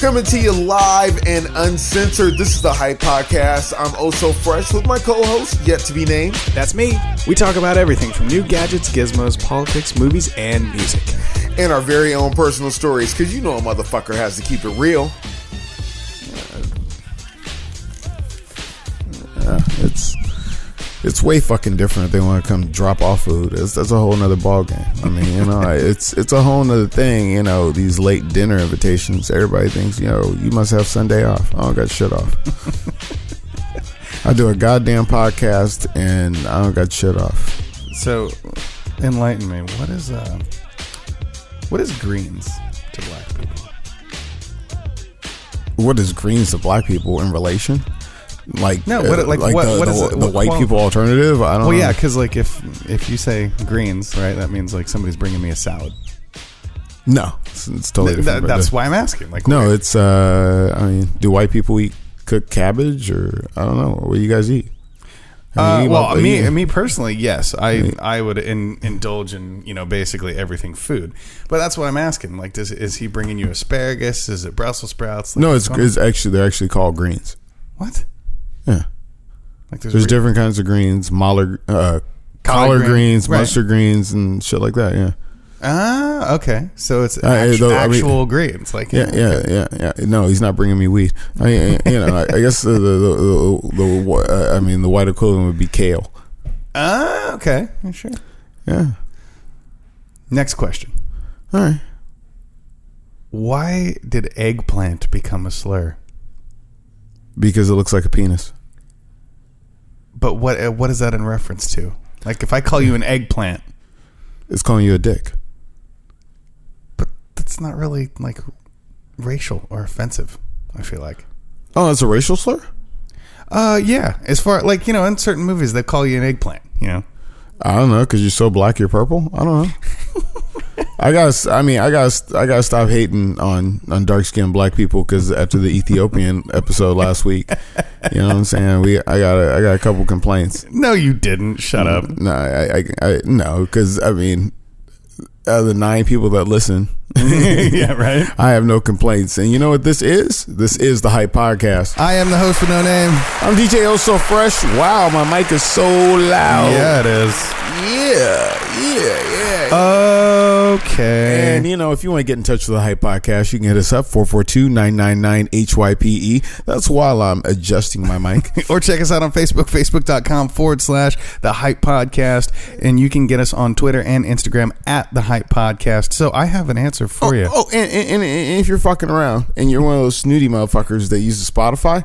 Coming to you live and uncensored. This is the Hype Podcast. I'm oh so fresh with my co-host, yet to be named. That's me. We talk about everything from new gadgets, gizmos, politics, movies, and music. And our very own personal stories, because you know a motherfucker has to keep it real. It's way fucking different if they want to come drop off food. That's a whole nother ball game. I mean, you know, it's a whole nother thing. You know, these late dinner invitations. Everybody thinks, you know, you must have Sunday off. I don't got shit off. I do a goddamn podcast and I don't got shit off. So, enlighten me. What is greens to black people? What is greens to black people in relation? Like no, what is the white people alternative? I don't know. Well, yeah, because like if you say greens, right, that means like somebody's bringing me a salad. No, it's totally different. That's why I'm asking. Like, no, it's I mean, do white people eat cooked cabbage or I don't know? What do you guys eat? Me personally, yes, I would indulge in, you know, basically everything food, but that's what I'm asking. Like, is he bringing you asparagus? Is it Brussels sprouts? Like, no, it's actually they're actually called greens. What? Yeah, like there's different kinds of greens, collard greens, right. Mustard greens, and shit like that. Yeah. Ah, okay. So it's actual greens, like yeah. No, he's not bringing me weed. I guess the white equivalent would be kale. Ah, okay, sure. Yeah. Next question. All right. Why did eggplant become a slur? Because it looks like a penis. But what is that in reference to? Like, if I call you an eggplant, it's calling you a dick. But that's not really like racial or offensive, I feel like. Oh, it's a racial slur? Yeah. As far like, you know, in certain movies they call you an eggplant, you know. I don't know, because you're so black you're purple. I don't know. I gotta stop hating on dark skinned black people, because after the Ethiopian episode last week, you know what I'm saying, I got a couple complaints. No, you didn't. Shut up. No, I no, because I mean, out of the 9 people that listen, yeah, right, I have no complaints. And you know what this is? This is the Hype Podcast. I am the host with no name. I'm DJ Oh So Fresh. Wow, my mic is so loud. Yeah, it is. Yeah. Okay. And, you know, if you want to get in touch with the Hype Podcast, you can hit us up, 442-999-HYPE. That's while I'm adjusting my mic. Or check us out on Facebook, facebook.com/The Hype Podcast. And you can get us on Twitter and Instagram at The Hype Podcast. So I have an answer for you. Oh, and if you're fucking around and you're one of those snooty motherfuckers that uses Spotify,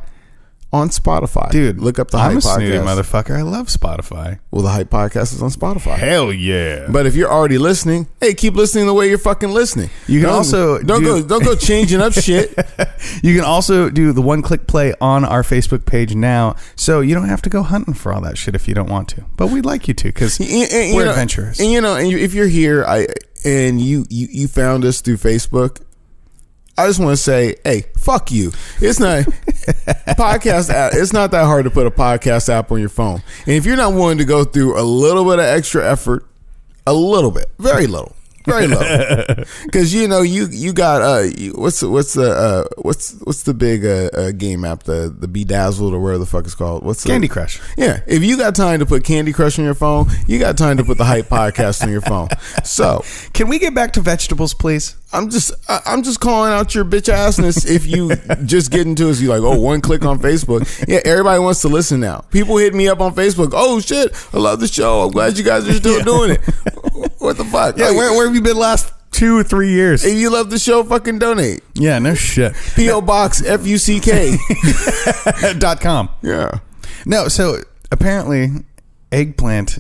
on Spotify, dude, look up the Hype Podcast. I'm a snooty motherfucker. I love Spotify. Well, the Hype Podcast is on Spotify. Hell yeah! But if you're already listening, hey, keep listening the way you're fucking listening. You can don't go changing up shit. You can also do the one-click play on our Facebook page now, so you don't have to go hunting for all that shit if you don't want to. But we'd like you to, because we're adventurous. And if you're here, and you found us through Facebook, I just want to say, hey, fuck you. It's not podcast app. It's not that hard to put a podcast app on your phone. And if you're not willing to go through a little bit of extra effort, a little bit, very little, because you know you got what's the big game app, the Bedazzled or whatever the fuck it's called, Candy Crush. Yeah, if you got time to put Candy Crush on your phone, you got time to put the Hype Podcast on your phone. So can we get back to vegetables, please? I'm just calling out your bitch assness. If you just get into it, you like, oh, one click on Facebook. Yeah, everybody wants to listen now. People hit me up on Facebook. Oh shit, I love the show. I'm glad you guys are still doing it. What the fuck? Yeah, where have you been last 2 or 3 years? If you love the show, fucking donate. Yeah, no shit. P.O. Box FUCK.com. Yeah. No, so apparently eggplant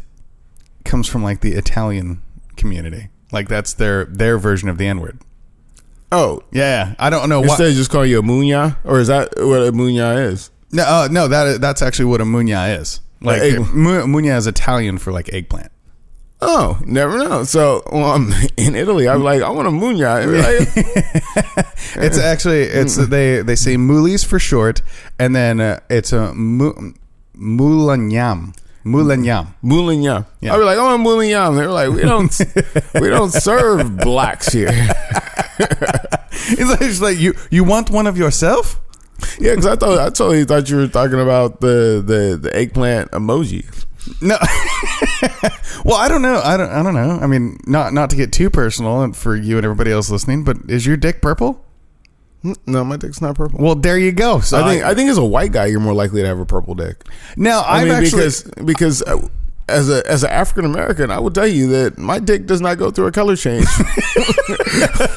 comes from like the Italian community. Like that's their version of the N-word. Oh. Yeah. I don't know why. Instead of just calling you a munya? Or is that what a munya is? No, that's actually what a munya is. Like munya is Italian for like eggplant. Oh, never know. So I'm in Italy. I'm like, I want a munya. It's actually they say mulis for short, and then it's a mulanyam. Moulignam. Yeah. I was like, I want moulignam. They were like, we don't serve blacks here. It's like you want one of yourself? Yeah, because I totally thought you were talking about the eggplant emoji. No. Well, I don't know. I don't know. I mean, not to get too personal for you and everybody else listening, but is your dick purple? No, my dick's not purple. Well, there you go. So I think as a white guy, you're more likely to have a purple dick. Now, because as an African American, I will tell you that my dick does not go through a color change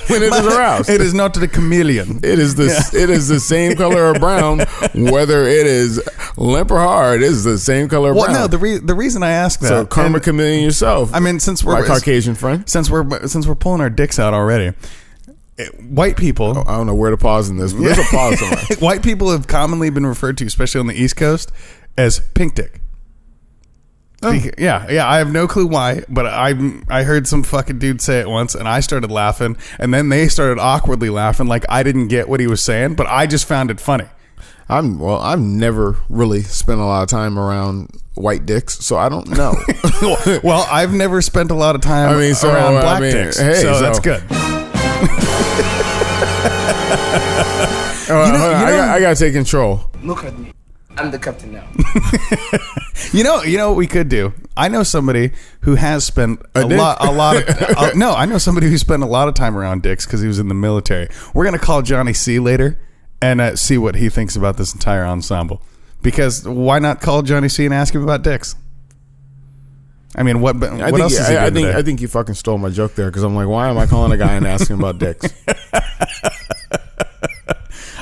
when it is aroused. It is not the chameleon. It is the same color of brown, whether it is limp or hard. It is the same color of brown. Well, no, the reason I ask that. So karma chameleon yourself. I mean, since we're my Caucasian friend, since we're pulling our dicks out already. White people, I don't know where to pause in this, but there's a pause somewhere. White people have commonly been referred to, especially on the East Coast, as pink dick. Oh. Yeah, I have no clue why, but I heard some fucking dude say it once, and I started laughing, and then they started awkwardly laughing, like I didn't get what he was saying, but I just found it funny. I've never really spent a lot of time around white dicks, so I don't know. Well, I've never spent a lot of time around black dicks, so that's good. I gotta take control. Look at me. I'm the captain now. You know what we could do? I know somebody who has spent I know somebody who spent a lot of time around dicks because he was in the military. We're gonna call Johnny C later and see what he thinks about this entire ensemble. Because why not call Johnny C and ask him about dicks? I mean, what else is he doing today? I think you fucking stole my joke there because I'm like, why am I calling a guy and asking about dicks?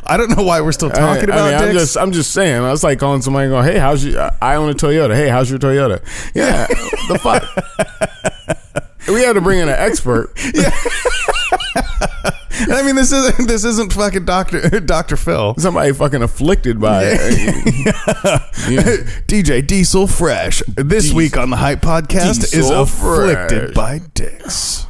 I don't know why we're still talking about dicks. I'm just saying. I was like calling somebody and going, hey, how's your... I own a Toyota. Hey, how's your Toyota? Yeah, the fuck? We had to bring in an expert. Yeah. I mean, this isn't fucking Dr. Phil. Somebody fucking afflicted by it. Yeah. DJ Diesel Fresh. This week on the Hype Podcast is afflicted by dicks.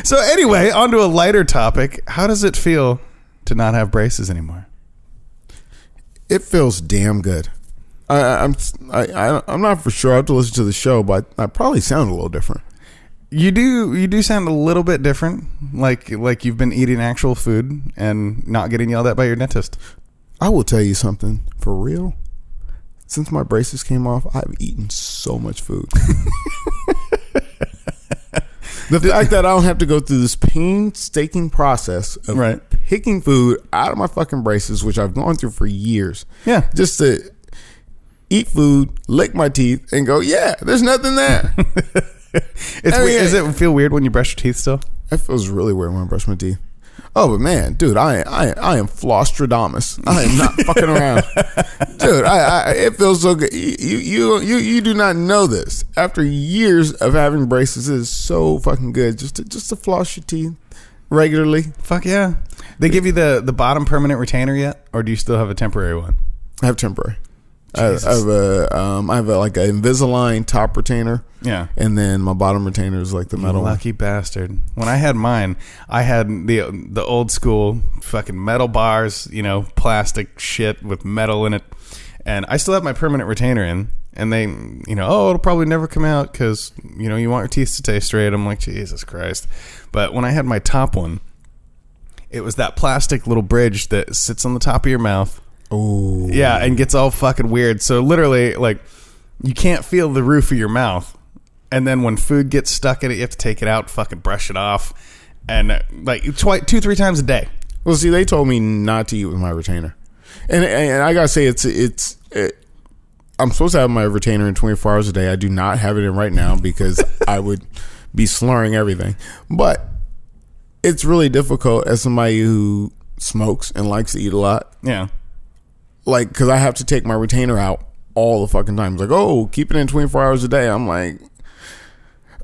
So anyway, on to a lighter topic. How does it feel to not have braces anymore? It feels damn good. I'm not for sure. I have to listen to the show, but I probably sound a little different. You do sound a little bit different, like you've been eating actual food and not getting yelled at by your dentist. I will tell you something for real. Since my braces came off, I've eaten so much food. The fact that I don't have to go through this painstaking process of picking food out of my fucking braces, which I've gone through for years. Yeah. Just to eat food, lick my teeth, and go, yeah, there's nothing there. Does it feel weird when you brush your teeth still? It feels really weird when I brush my teeth. Oh, but man, dude, I am Flosstradamus. I am not fucking around, dude. It feels so good. You do not know this. After years of having braces, it is so fucking good just to floss your teeth regularly. Fuck yeah! They give you the bottom permanent retainer yet, or do you still have a temporary one? I have temporary. I have like an Invisalign top retainer. Yeah. And then my bottom retainer is like the metal. Lucky bastard. When I had mine, I had the old school fucking metal bars, plastic shit with metal in it. And I still have my permanent retainer in. And they, it'll probably never come out because, you want your teeth to stay straight. I'm like, Jesus Christ. But when I had my top one, it was that plastic little bridge that sits on the top of your mouth. Oh. Yeah, and gets all fucking weird. So literally, like, you can't feel the roof of your mouth. And then when food gets stuck in it, you have to take it out, fucking brush it off. And like 2-3 times a day. Well, see, they told me not to eat with my retainer. And I gotta say, I'm supposed to have my retainer in 24 hours a day. I do not have it in right now because I would be slurring everything. But it's really difficult as somebody who smokes and likes to eat a lot. Yeah. Like, because I have to take my retainer out all the fucking time. It's like, oh, keep it in 24 hours a day. I'm like,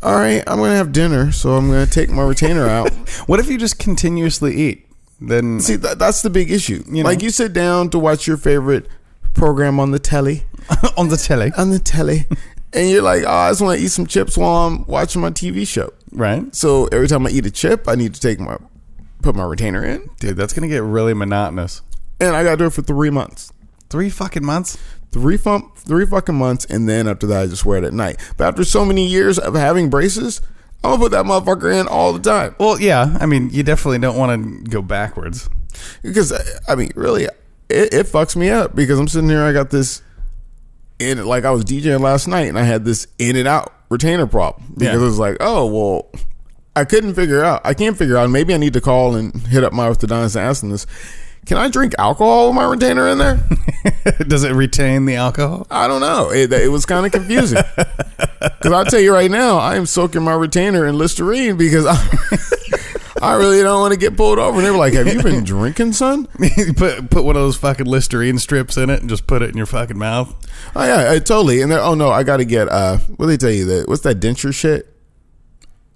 all right, I'm going to have dinner, so I'm going to take my retainer out. What if you just continuously eat? Then see, that's the big issue. Like, you sit down to watch your favorite program on the telly. On the telly. And you're like, oh, I just want to eat some chips while I'm watching my TV show. Right. So every time I eat a chip, I need to put my retainer in. Dude, that's going to get really monotonous. And I got to do it for 3 months. 3 fucking months? 3 fucking months, and then after that, I just wear it at night. But after so many years of having braces, I'm gonna put that motherfucker in all the time. Well, yeah. I mean, you definitely don't want to go backwards. Because, I mean, really, it fucks me up because I'm sitting here, I got this, like I was DJing last night and I had this in and out retainer problem. Because it was like, oh, well, I can't figure out, maybe I need to call and hit up my orthodontist and ask them this. Can I drink alcohol with my retainer in there? Does it retain the alcohol? I don't know. It was kind of confusing. Because I'll tell you right now, I am soaking my retainer in Listerine because I really don't want to get pulled over. And they were like, have you been drinking, son? put one of those fucking Listerine strips in it and just put it in your fucking mouth. Oh, yeah, totally. And they're, oh, no, I got to get, what do they tell you? What's that denture shit?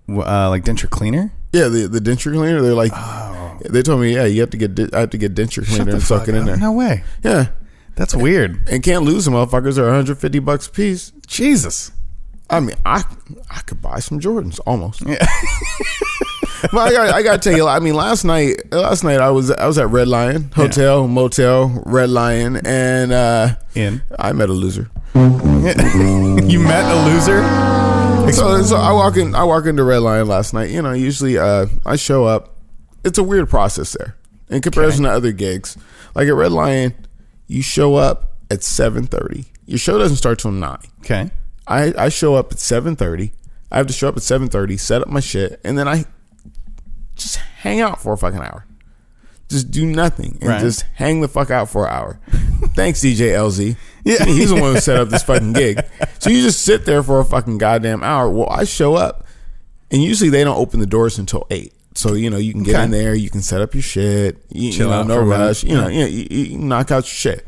Like denture cleaner? Yeah, the denture cleaner. They're like, they told me, yeah, you have to get, I have to get denture cleaner and suck it in there. No way. Yeah. That's weird. And can't lose them motherfuckers. They're $150 a piece. Jesus. I mean, I could buy some Jordans almost. Yeah. But I got to tell you, I mean, last night I was at Red Lion Hotel, Motel, Red Lion, and I met a loser. You met a loser? So I walk into Red Lion last night. You know, usually I show up. It's a weird process there in comparison to other gigs. Like at Red Lion, you show up at 7:30. Your show doesn't start till 9. Okay. I show up at 7:30. I have to show up at 7:30, set up my shit, and then I just hang out for a fucking hour. Just do nothing and just hang the fuck out for an hour. Thanks, DJ LZ. Yeah, he's the one who set up this fucking gig. So you just sit there for a fucking goddamn hour. Well, I show up, and usually they don't open the doors until 8. So you know you can get in there, you can set up your shit. You know, no rush. You know, you knock out your shit.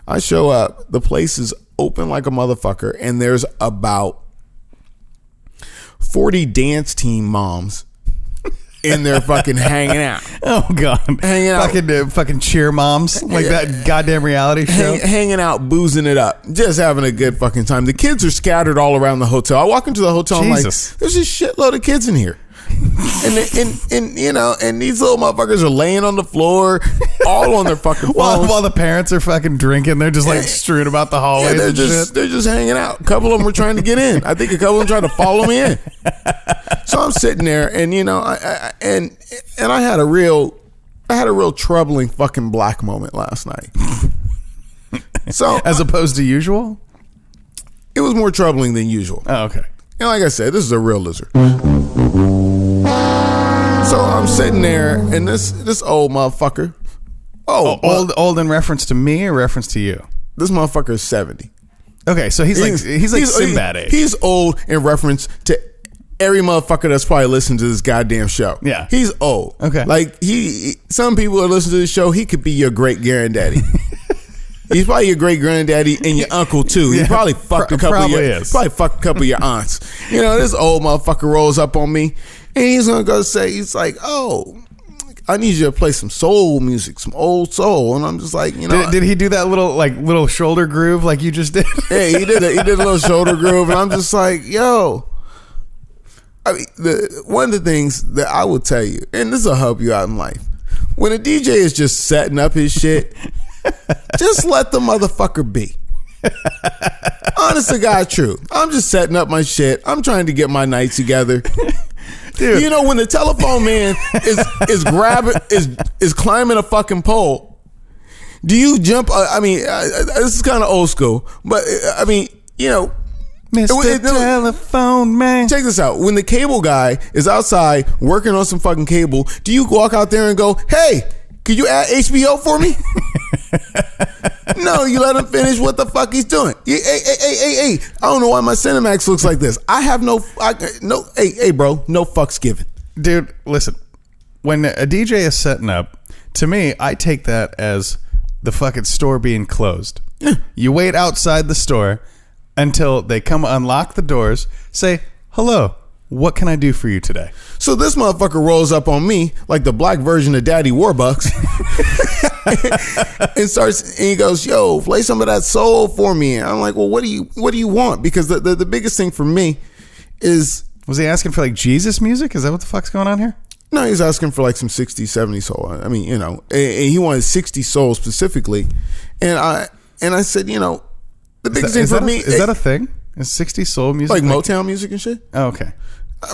I show up, the place is open like a motherfucker, and there's about 40 dance team moms in there fucking hanging out. Oh god, hanging out, fucking cheer moms like that goddamn reality show, hanging out, boozing it up, just having a good fucking time. The kids are scattered all around the hotel. I walk into the hotel, I'm like, there's a shitload of kids in here. and you know, and these little motherfuckers are laying on the floor, all on their fucking phones. While the parents are fucking drinking, they're just like strewn about the hallways. Yeah, they're just hanging out. A couple of them were trying to get in. I think a couple of them tried to follow me in. So I'm sitting there, and you know, I had a real troubling fucking black moment last night. So as opposed to usual, it was more troubling than usual. Oh, okay. And like I said, this is a real lizard. So I'm sitting there, and this old motherfucker. Old in reference to me or reference to you? This motherfucker is 70. Okay, so he's like Sinbad age. He's old in reference to every motherfucker that's probably listened to this goddamn show. Yeah, he's old. Okay, like some people that listen to the show, he could be your great granddaddy. He's probably your great granddaddy and your uncle too. He probably fucked a couple of your aunts. You know, this old motherfucker rolls up on me, and he's gonna go say, he's like, "Oh, I need you to play some soul music, some old soul." And I'm just like, you know, did he do that little shoulder groove like you just did? Yeah, he did a little shoulder groove, and I'm just like, yo. I mean, one of the things that I will tell you, and this will help you out in life, when a DJ is just setting up his shit, just let the motherfucker be. Honest to God, true. I'm just setting up my shit. I'm trying to get my night together. Dude. You know, when the telephone man is climbing a fucking pole, do you jump? I mean, this is kind of old school, but I mean, you know, Mr. Telephone Man. Check this out. When the cable guy is outside working on some fucking cable, do you walk out there and go, "Hey, could you add HBO for me?" No, you let him finish what the fuck he's doing. Hey, I don't know why my Cinemax looks like this. I have hey, bro, no fucks given. Dude, listen. When a DJ is setting up, to me, I take that as the fucking store being closed. You wait outside the store until they come unlock the doors, say, "Hello, what can I do for you today?" So this motherfucker rolls up on me like the black version of Daddy Warbucks and he goes, "Yo, play some of that soul for me." And I'm like, "Well, what do you want?" Because the biggest thing for me is, was he asking for like Jesus music? Is that what the fuck's going on here? No, he's asking for like some 60s, 70s soul. I mean, you know, and he wanted 60s soul specifically. And I said, you know, the biggest thing for me is that a thing? Is 60s soul music like Motown music and shit? Oh, okay.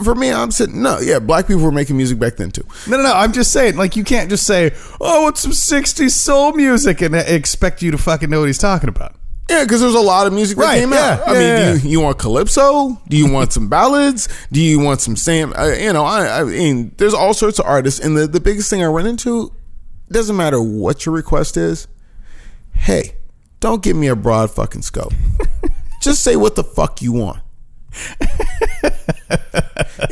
For me, I'm sitting. No, yeah, black people were making music back then too. No. I'm just saying, like, you can't just say, "Oh, what's some '60s soul music," and expect you to fucking know what he's talking about. Yeah, because there's a lot of music that came out. I mean, do you want calypso? Do you want some ballads? Do you want some Sam? I mean, there's all sorts of artists, and the biggest thing I run into, doesn't matter what your request is. Hey, don't give me a broad fucking scope. Just say what the fuck you want.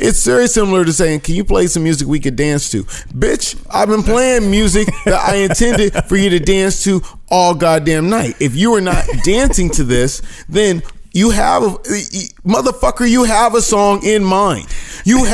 It's very similar to saying, can you play some music we could dance to? Bitch, I've been playing music that I intended for you to dance to all goddamn night. If you are not dancing to this, then you have motherfucker, you have a song in mind. You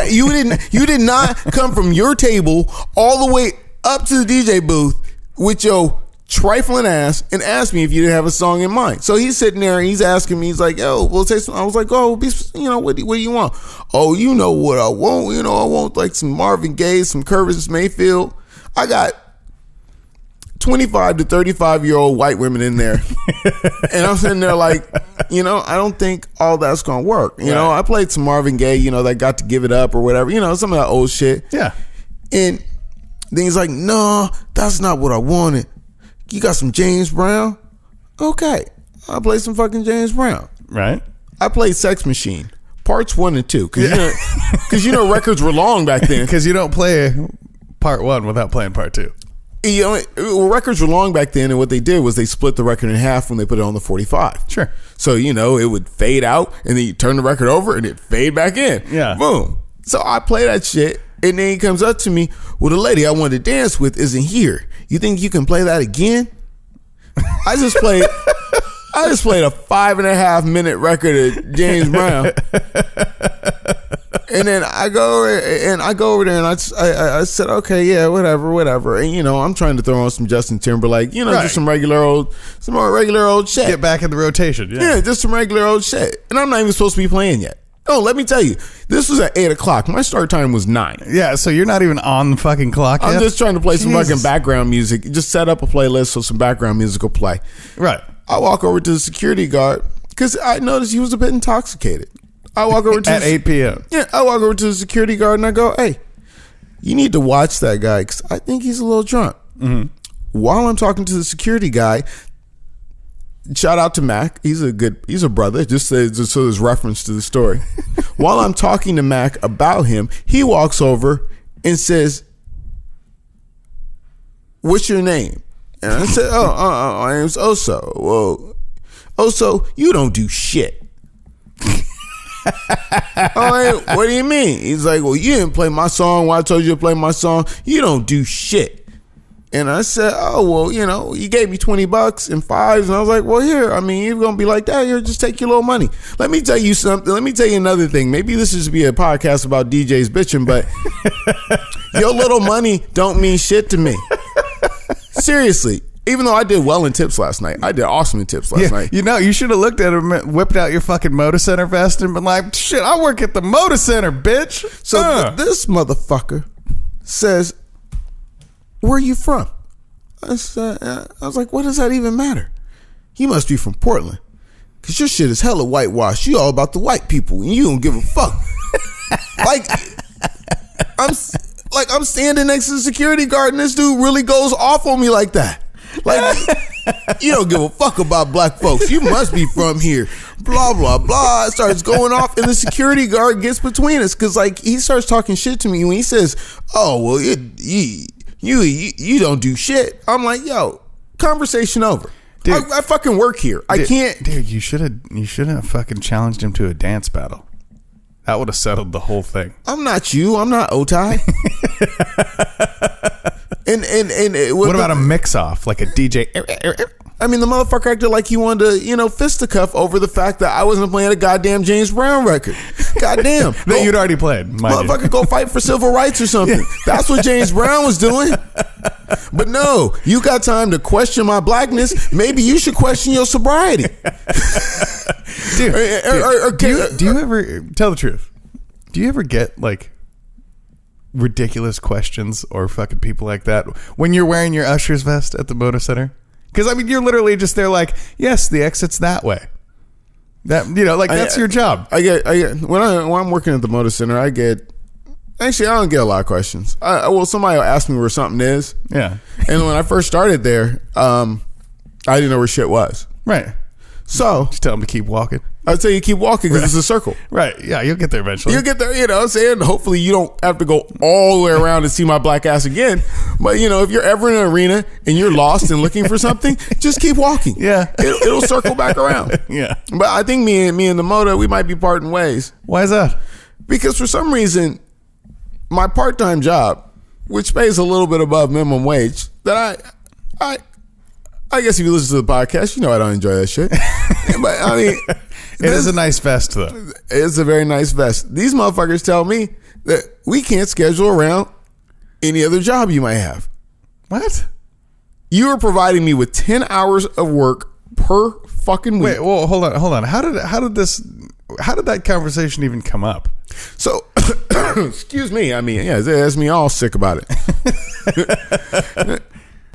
did not come from your table all the way up to the DJ booth with your trifling ass and asked me if you didn't have a song in mind. So he's sitting there and he's asking me, he's like, yo, we'll say something. I was like, oh, what do you want? Oh, you know what I want. I want like some Marvin Gaye, some Curtis Mayfield. I got 25 to 35-year-old white women in there. And I'm sitting there like, I don't think all that's going to work. You know, I played some Marvin Gaye, that Got to Give It Up or whatever, some of that old shit. Yeah. And then he's like, no, that's not what I wanted. You got some James Brown? Okay. I'll play some fucking James Brown. Right. I played Sex Machine, parts 1 and 2. Because, records were long back then. Because you don't play part 1 without playing part 2. Records were long back then, and what they did was they split the record in half when they put it on the 45. Sure. So, it would fade out, and then you turn the record over, and it fade back in. Yeah. Boom. So I play that shit, and then he comes up to me, well, the lady I wanted to dance with isn't here. You think you can play that again? I just played a 5.5 minute record of James Brown. And then I go over there and I said, okay, yeah, whatever. And I'm trying to throw on some Justin Timberlake, just some more regular old shit. Get back in the rotation. Yeah, just some regular old shit. And I'm not even supposed to be playing yet. Oh, let me tell you, this was at 8 o'clock. My start time was 9. Yeah, so you're not even on the fucking clock yet? I'm just trying to play some fucking background music. Just set up a playlist so some background music will play. Right. I walk over to the security guard because I noticed he was a bit intoxicated. I walk over to at 8 p.m. Yeah, I walk over to the security guard and I go, hey, you need to watch that guy because I think he's a little drunk. Mm-hmm. While I'm talking to the security guy, shout out to Mac. He's a brother. Just so there's reference to the story. While I'm talking to Mac about him, he walks over and says, "What's your name?" And I said, "Oh, my name's Oso." Well, Oso, you don't do shit. What do you mean? He's like, well, you didn't play my song when I told you to play my song. You don't do shit. And I said, oh, well, you gave me $20 and fives. And I was like, well, here, you're going to be like that. Here, just take your little money. Let me tell you something. Let me tell you another thing. Maybe this should be a podcast about DJs bitching, but your little money don't mean shit to me. Seriously. Even though I did well in tips last night. I did awesome in tips last night. You should have looked at him, whipped out your fucking Moda Center vest and been like, shit, I work at the Moda Center, bitch. So this motherfucker says, where are you from? I was like, what does that even matter? You must be from Portland. Because your shit is hella whitewashed. You all about the white people and you don't give a fuck. I'm standing next to the security guard and this dude really goes off on me like that. Like, you don't give a fuck about black folks. You must be from here. Blah, blah, blah. It starts going off and the security guard gets between us because, he starts talking shit to me when he says, oh, well, you don't do shit. I'm like, yo, conversation over. Dude, I fucking work here. I can't. Dude, you should have fucking challenged him to a dance battle. That would have settled the whole thing. I'm not you. I'm not Otai. And what about a mix off, like a DJ? The motherfucker acted like he wanted to, fisticuff over the fact that I wasn't playing a goddamn James Brown record. Goddamn. That you'd already played. Motherfucker, go fight for civil rights or something. Yeah. That's what James Brown was doing. But no, you got time to question my blackness. Maybe you should question your sobriety. Dude, do you ever, tell the truth, do you ever get, ridiculous questions or fucking people like that when you're wearing your usher's vest at the Moda Center? Because you're literally just there like, yes, the exit's that way. That that's your job. I get when I'm working at the Moda Center, actually I don't get a lot of questions. Somebody will ask me where something is. Yeah. And when I first started there, I didn't know where shit was. Right. So just tell them to keep walking. I'd say you keep walking because it's a circle. Right. Yeah, you'll get there eventually. You'll get there, you know what I'm saying? Hopefully you don't have to go all the way around and see my black ass again. But, if you're ever in an arena and you're lost and looking for something, just keep walking. Yeah. It'll circle back around. Yeah. But I think me and the Moda, we might be parting ways. Why is that? Because for some reason, my part-time job, which pays a little bit above minimum wage, that I guess if you listen to the podcast, I don't enjoy that shit. But I mean, it is a nice vest, though. It's a very nice vest. These motherfuckers tell me that we can't schedule around any other job you might have. What? You are providing me with 10 hours of work per fucking week. Wait, well, hold on. How did that conversation even come up? So, excuse me. I mean, yeah, that's me all sick about it.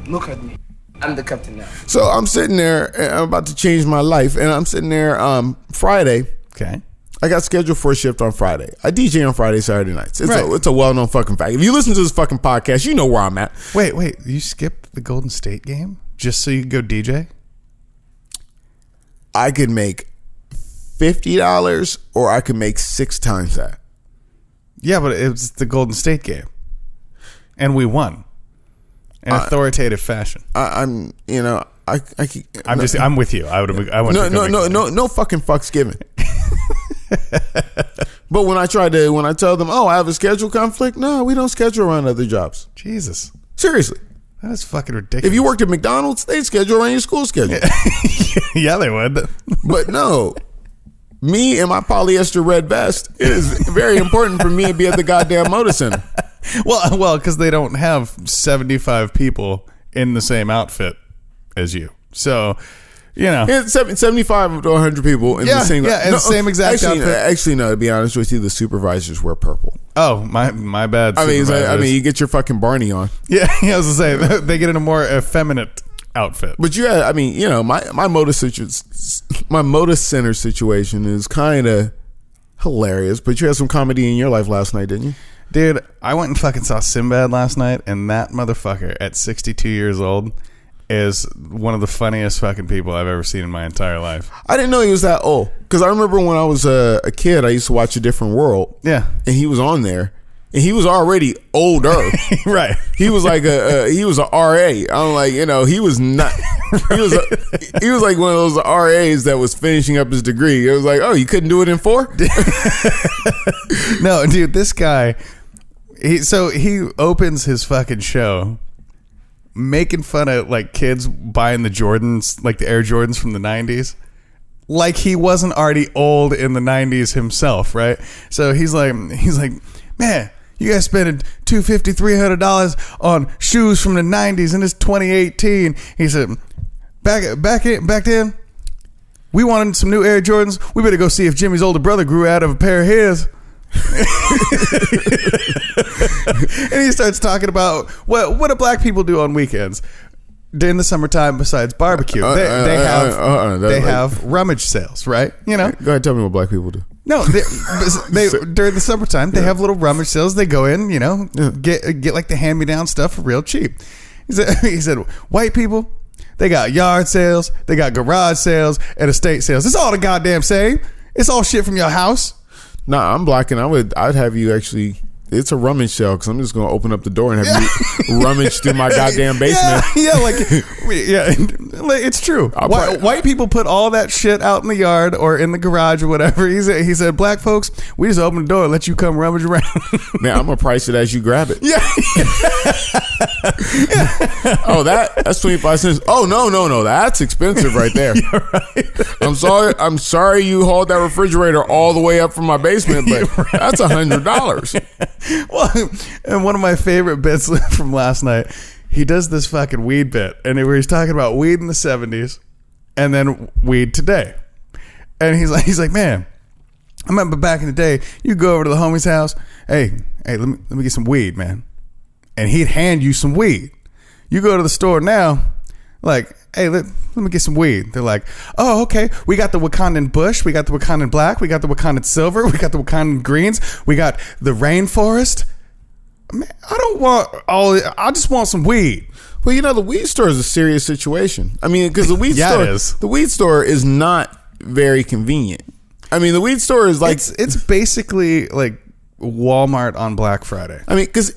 Look at me. I'm the captain now. So I'm sitting there, and I'm about to change my life, and I'm sitting there Friday. Okay. I got scheduled for a shift on Friday. I DJ on Friday, Saturday nights. It's a well-known fucking fact. If you listen to this fucking podcast, you know where I'm at. Wait. You skipped the Golden State game just so you could go DJ? I could make $50 or I could make 6 times that. Yeah, but it was the Golden State game. And we won. In authoritative fashion. I'm with you. No fucking fucks given. But when I tell them, I have a schedule conflict, no, we don't schedule around other jobs. Jesus. Seriously. That is fucking ridiculous. If you worked at McDonald's, they'd schedule around your school schedule. Yeah, they would. But no. Me and my polyester red vest, it is very important for me to be at the goddamn Moda Center. Well, because they don't have 75 people in the same outfit as you. So, It's 75 to 100 people in the same same exact outfit. Actually, no, to be honest with you, the supervisors wear purple. Oh, my bad. I mean, you get your fucking Barney on. Yeah, I was going to say, they get in a more effeminate outfit. But my Moda Center situation is kind of hilarious, but you had some comedy in your life last night, didn't you? Dude, I went and fucking saw Sinbad last night, and that motherfucker at 62 years old is one of the funniest fucking people I've ever seen in my entire life. I didn't know he was that old, because I remember when I was a kid, I used to watch A Different World. Yeah. And he was on there, and he was already older. Right. He was like he was a RA. I'm like, he was not. He was like one of those RAs that was finishing up his degree. It was like, oh, you couldn't do it in 4? No, dude, this guy. He opens his fucking show making fun of like kids buying the Jordans, like the Air Jordans from the 90s. Like he wasn't already old in the 90s himself, right? So he's like, man, you guys spending $250, $300 on shoes from the 90s and it's 2018. He said, back then, we wanted some new Air Jordans. We better go see if Jimmy's older brother grew out of a pair of his. And he starts talking about what do black people do on weekends in the summertime besides barbecue. They have rummage sales, right? Go ahead, tell me what black people do. No, they during the summertime they have little rummage sales. They go in, get like the hand-me-down stuff for real cheap. He said white people, they got yard sales, they got garage sales, and estate sales. It's all the goddamn same. It's all shit from your house. Nah, I'm black, and I'd have you actually. It's a rummage sale because I'm just going to open up the door and have you rummage through my goddamn basement. It's true. White people put all that shit out in the yard or in the garage or whatever. He said, black folks, we just open the door and let you come rummage around. Man, I'm going to price it as you grab it. Yeah. Oh, that's 25 cents. Oh, no. That's expensive right there. You're right. I'm sorry you hauled that refrigerator all the way up from my basement, but that's $100. Well, and one of my favorite bits from last night, he does this fucking weed bit, and where he's talking about weed in the 70s and then weed today. And he's like, man, I remember back in the day, you go over to the homie's house, hey, let me get some weed, man. And he'd hand you some weed. You go to the store now, like, hey, let me get some weed. They're like, oh, okay. We got the Wakandan bush. We got the Wakandan black. We got the Wakandan silver. We got the Wakandan greens. We got the rainforest. Man, I just want some weed. Well, you know, the weed store is a serious situation. I mean, because the weed store, it is. The weed store is not very convenient. I mean, the weed store is like it's basically like Walmart on Black Friday. I mean, because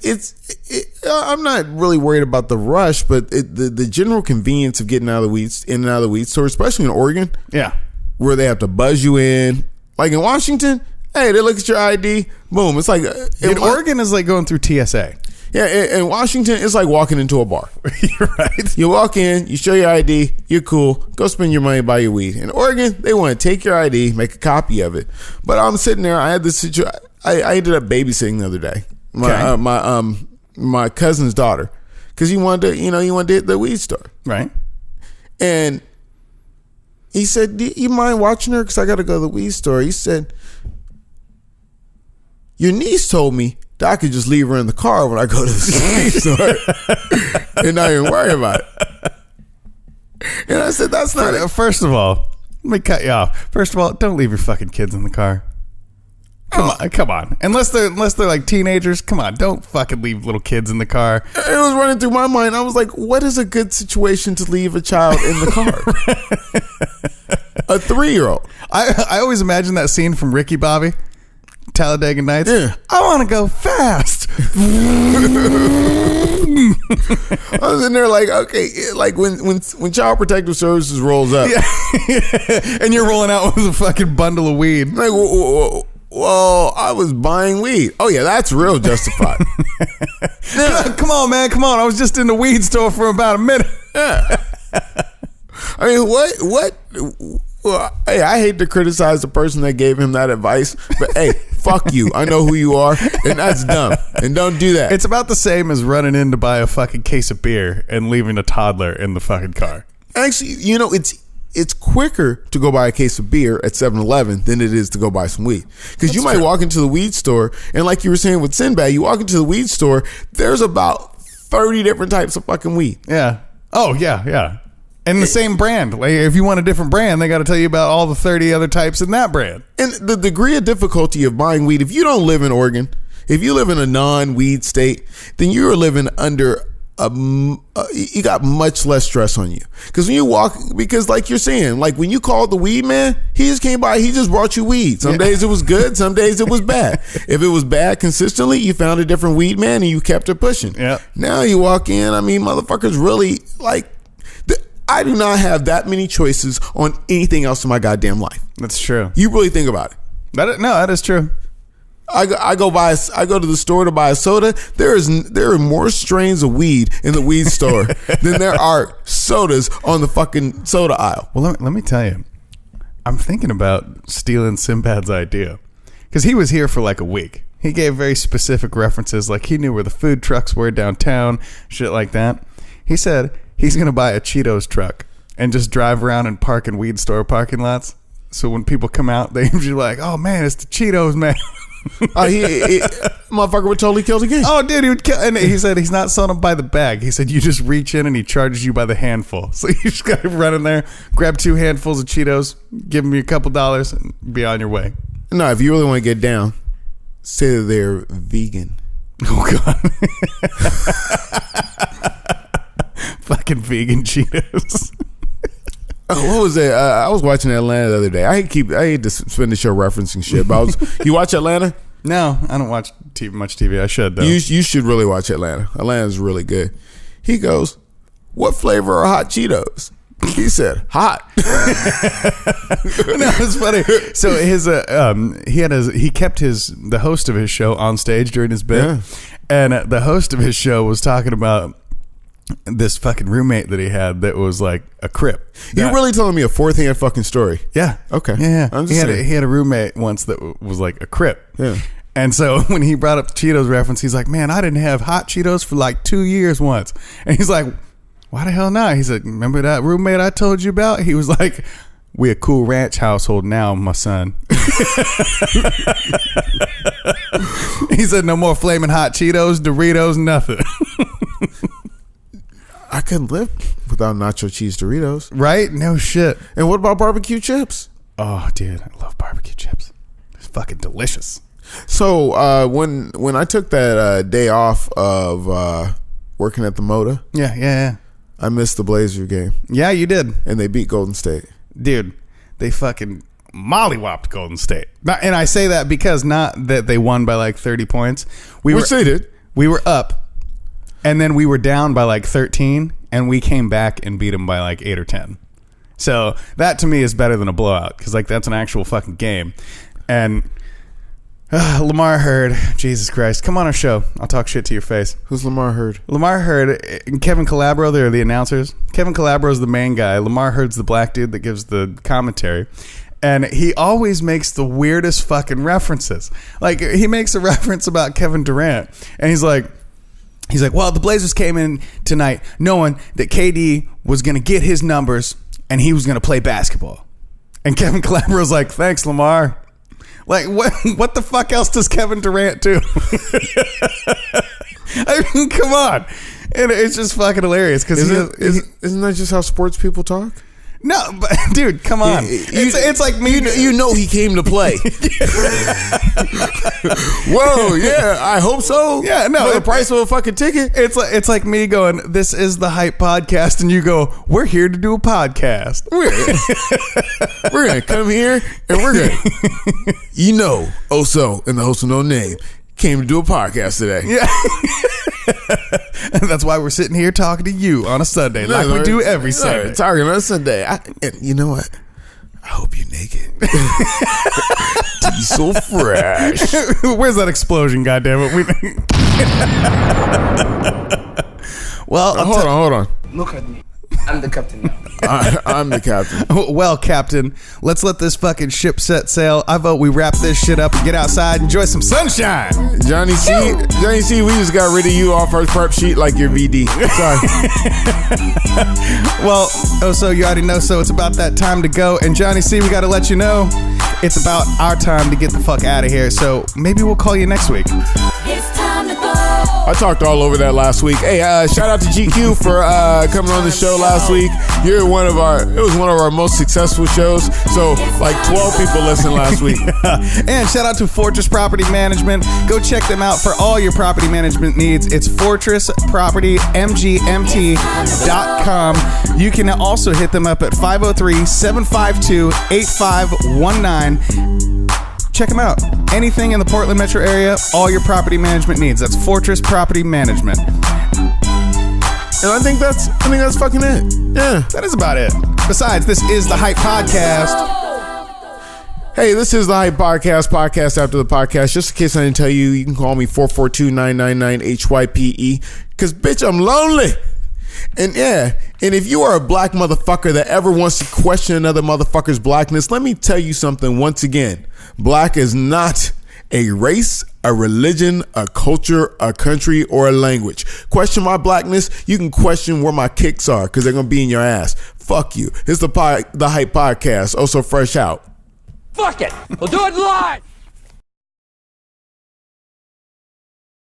I'm not really worried about the rush, but the general convenience of getting out of the weed in and out of the weed store, especially in Oregon, Yeah. where they have to buzz you in. Like in Washington, hey, they look at your ID, boom. It's like In Oregon is like going through TSA. Yeah, in Washington, it's like walking into a bar. You're right. You walk in, you show your ID, you're cool. Go spend your money, buy your weed. In Oregon, they want to take your ID, make a copy of it. But I'm sitting there. I had this situation. I ended up babysitting the other day. My cousin's daughter, because he wanted to hit the weed store, Right. and he said, "Do you mind watching her? Because I got to go to the weed store." He said, "Your niece told me that I could just leave her in the car when I go to the weed store and not even worry about it." And I said, "That's not it." First of all, let me cut you off. First of all, don't leave your fucking kids in the car. Come on. Unless they're like teenagers, come on. Don't fucking leave little kids in the car. It was running through my mind. I was like, what is a good situation to leave a child in the car? A 3-year-old. I always imagine that scene from Ricky Bobby, Talladega Nights. Yeah. I want to go fast. I was in there like, okay, like when Child Protective Services rolls up. Yeah. And you're rolling out with a fucking bundle of weed. Like, well, I was buying weed. Oh yeah, that's real justified. Come on, man. Come on. I was just in the weed store for about a minute. Yeah. I mean, what? Well, hey, I hate to criticize the person that gave him that advice, but hey, fuck you. I know who you are, and that's dumb. And don't do that. It's about the same as running in to buy a fucking case of beer and leaving a toddler in the fucking car. Actually, you know, it's quicker to go buy a case of beer at 7-Eleven than it is to go buy some weed. Because you might walk into the weed store, and like you were saying with Sinbad, you walk into the weed store, there's about 30 different types of fucking weed. Yeah. Oh, yeah. And the same brand. Like, if you want a different brand, they got to tell you about all the 30 other types in that brand. And the degree of difficulty of buying weed, if you don't live in Oregon, if you live in a non-weed state, then you're living under you got much less stress on you. Because when you walk, because like you're saying, like when you called the weed man, he just came by, he just brought you weed. Some days it was good, some days it was bad. If it was bad consistently, you found a different weed man and you kept it pushing. Yeah. Now you walk in, I mean, motherfuckers really like. I do not have that many choices on anything else in my goddamn life. That's true. You really think about it. That is true. I go to the store to buy a soda. There are more strains of weed in the weed store than there are sodas on the fucking soda aisle. Well, let me tell you, I'm thinking about stealing Sinbad's idea because he was here for like a week. He gave very specific references, like he knew where the food trucks were downtown, shit like that. He said he's gonna buy a Cheetos truck and just drive around and park in weed store parking lots. So when people come out, they usually like, "Oh man, it's the Cheetos, man." Motherfucker would totally kill the game. Oh, dude, he would kill. And he said he's not selling them by the bag. He said you just reach in and he charges you by the handful. So you just got to run in there, grab 2 handfuls of Cheetos, give him a couple dollars, and be on your way. No, if you really want to get down, say that they're vegan. Oh God, fucking vegan Cheetos. Oh, what was it? I was watching Atlanta the other day. I hate to spend the show referencing shit, but you watch Atlanta? No, I don't watch much TV. I should though. You should really watch Atlanta. Atlanta's really good. He goes, "What flavor are hot Cheetos?" He said, "Hot." No, it's funny. So his he kept the host of his show on stage during his bit, and the host of his show was talking about this fucking roommate that he had that was like a Crip. You're really telling me a fourth-hand fucking story? Yeah. Okay. Yeah. I'm He just had a roommate once that was like a Crip. Yeah. And so when he brought up the Cheetos reference, he's like, "Man, I didn't have hot Cheetos for like 2 years once." And he's like, "Why the hell not?" He said, "Remember that roommate I told you about?" He was like, "We a cool ranch household now, my son." He said, "No more flaming hot Cheetos, Doritos, nothing." I couldn't live without nacho cheese Doritos. Right? No shit. And what about barbecue chips? Oh, dude, I love barbecue chips. It's fucking delicious. So when I took that day off of working at the Moda, Yeah. I missed the Blazer game. Yeah, you did. And they beat Golden State. Dude, they fucking mollywopped Golden State. And I say that because not that they won by like 30 points. Which they did. We were up, and then we were down by like 13, and we came back and beat them by like 8 or 10. So that to me is better than a blowout, because like that's an actual fucking game. And Lamar Hurd, Jesus Christ, come on our show. I'll talk shit to your face. Who's Lamar Hurd? Lamar Hurd and Kevin Calabro, they're the announcers. Kevin Calabro's the main guy. Lamar Hurd's the black dude that gives the commentary. And he always makes the weirdest fucking references. Like, he makes a reference about Kevin Durant, and he's like, well, the Blazers came in tonight knowing that KD was going to get his numbers and he was going to play basketball. And Kevin Calabro's like, thanks, Lamar. Like, what the fuck else does Kevin Durant do? I mean, come on. And it's just fucking hilarious. Because isn't that just how sports people talk? No, but dude, come on. It's like me. You know he came to play. Whoa, yeah, I hope so. Yeah, no, for the price of a fucking ticket. It's like me going, this is the Hype Podcast, and you go, we're here to do a podcast. We're gonna come here and we're gonna, Oso and the host of No Name came to do a podcast today. Yeah. And that's why we're sitting here talking to you on a Sunday, like we do every Sunday. Talking on a Sunday. And you know what? I hope you're naked. Diesel fresh. Where's that explosion? Goddammit! Well, hold on. Look at me. I'm the captain now. I'm the captain. Well, Captain, let's let this fucking ship set sail. I vote we wrap this shit up and get outside and enjoy some sunshine. Johnny C, we just got rid of you off our prep sheet like your VD. Sorry. Well, so you already know, so it's about that time to go. And Johnny C, we got to let you know it's about our time to get the fuck out of here. So maybe we'll call you next week. It's time to go. I talked all over that last week. Hey, shout out to GQ for coming on the show last week. It was one of our most successful shows. So like 12 people listened last week. And shout out to Fortress Property Management. Go check them out for all your property management needs. It's fortresspropertymgmt.com. You can also hit them up at 503-752-8519. Check them out. Anything in the Portland metro area, all your property management needs. That's Fortress Property Management. And I think that's fucking it. Yeah. That is about it. Besides, this is the Hype Podcast. Hey, this is the Hype Podcast after the podcast. Just in case I didn't tell you, you can call me 442-999-HYPE. Because, bitch, I'm lonely. And yeah, and if you are a black motherfucker that ever wants to question another motherfucker's blackness, let me tell you something once again. Black is not a race, a religion, a culture, a country, or a language. Question my blackness, you can question where my kicks are, because they're going to be in your ass. Fuck you. It's the Hype Podcast. Also fresh out. Fuck it. We'll do it live.